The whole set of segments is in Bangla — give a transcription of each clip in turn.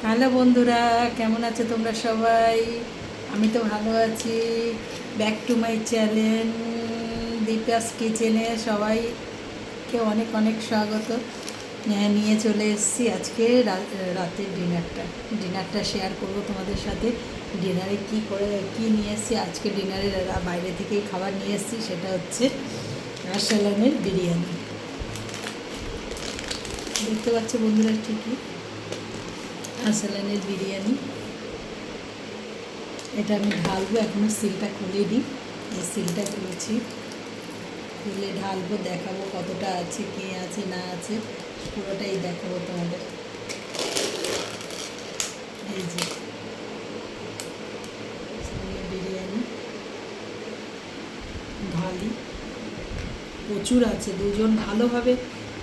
হ্যালো বন্ধুরা, কেমন আছো তোমরা সবাই? আমি তো ভালো আছি। Back to my channel Deepa's কিচেনে সবাইকে অনেক অনেক স্বাগত। নিয়ে চলে এসেছি আজকে রাতের ডিনারটা শেয়ার করব তোমাদের সাথে। ডিনারে কি নিয়ে এসেছি আজকে ডিনারে, বাইরে থেকেই খাবার নিয়ে এসেছি। সেটা হচ্ছে আরসালানের বিরিয়ানি। দেখতে পাচ্ছ বন্ধুরা ঠিকই, আরসালানের বিরিয়ানি। এটা আমি ঢালবো, এখনও সিলটা খুলে দিই। এই সিলটা খুলেছি, খুলে ঢালবো, দেখাবো কতটা আছে, কে আছে না আছে, পুরোটাই দেখাবো তোমাদের। এই যে বিরিয়ানি ঢালি, প্রচুর আছে, দুজন ভালোভাবে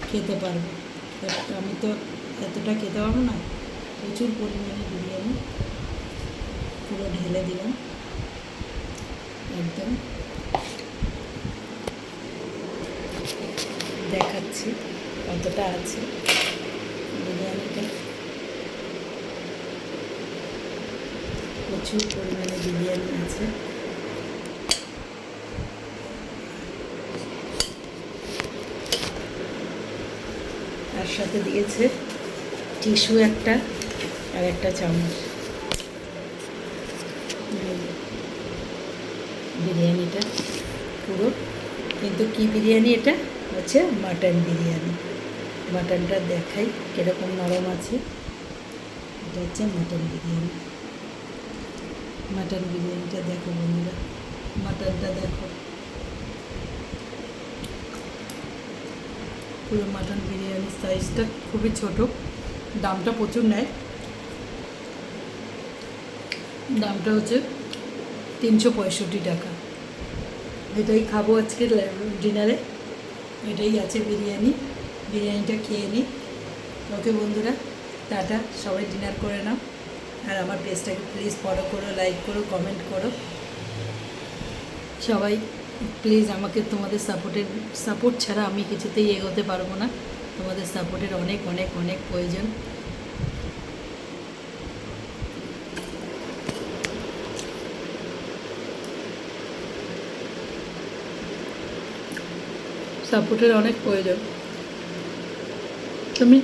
খেতে পারবো। আমি তো এতটা খেতে পারবো না, প্রচুর পরিমাণে বিরিয়ানি পুরো ঢেলে দিলাম একদম। দেখাচ্ছি কতটা আছে বিরিয়ানিটা। প্রচুর পরিমাণে বিরিয়ানি আছে। তার সাথে দিয়েছে টিস্যু একটা আর একটা চামচ। বিরিয়ানিটা পুরো, কিন্তু কি বিরিয়ানি? এটা হচ্ছে মাটন বিরিয়ানি। মাটনটা দেখাই কীরকম নরম আছে। এটা হচ্ছে মাটন বিরিয়ানি। মাটন বিরিয়ানিটা দেখো বন্ধুরা, মাটনটা দেখো, পুরো মাটন বিরিয়ানির সাইজটা খুবই ছোট। দামটা প্রচুর নেয়, দামটা হচ্ছে 365 টাকা। এটাই খাবো আজকে ডিনারে, এটাই আছে বিরিয়ানি। বিরিয়ানিটা খেয়ে নিই। ওকে বন্ধুরা, টাটা, সবাই ডিনার করে নাও। আর আমার পেজটাকে প্লিজ ফলো করো, লাইক করো, কমেন্ট করো সবাই প্লিজ। আমাকে তোমাদের সাপোর্ট ছাড়া আমি কিছুতেই এগোতে পারবো না। তোমাদের সাপোর্টের অনেক অনেক অনেক প্রয়োজন। সাপোর্টের অনেক প্রয়োজন। তুমি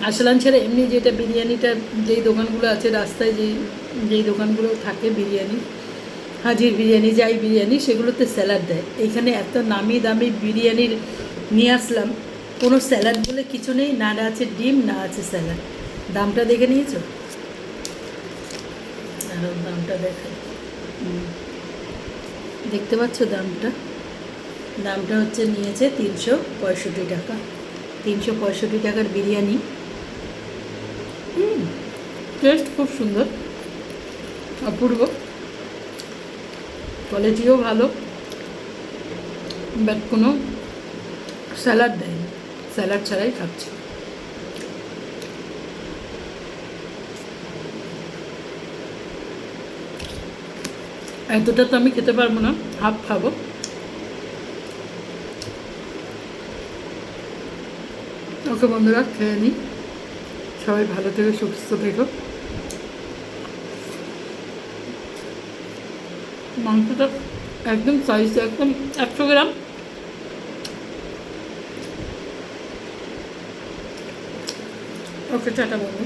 আরসালান ছেড়ে এমনি যেটা বিরিয়ানিটা, যেই দোকানগুলো আছে রাস্তায়, যেই দোকানগুলো থাকে বিরিয়ানি, হাজির বিরিয়ানি, যাই বিরিয়ানি, সেগুলোতে স্যালাড দেয়। এইখানে এত নামি দামি বিরিয়ানির নিয়ে আসলাম, কোনো স্যালাড বলে কিছু নেই, না আছে ডিম, না আছে স্যালাড। দামটা দেখে নিয়েছো? আর দামটা দেখাই, দেখতে পাচ্ছ দামটা? দামটা হচ্ছে নিয়েছে 365 টাকা। 365 টাকার বিরিয়ানি। টেস্ট খুব সুন্দর, অপূর্ব, কোয়ালিটিও ভালো, বাট কোনো স্যালাড দেয়নি, স্যালাড ছাড়াই খাচ্ছি। এতটা তো আমি খেতে পারবো না, হাফ খাবো। ওকে বন্ধুরা, খেয়ে নিই। সবাই ভালো থেকো, সুস্থ থেকো। মাংসটা একদম সাইজ, একদম 100 গ্রাম। ওকে, টাটা বন্ধু।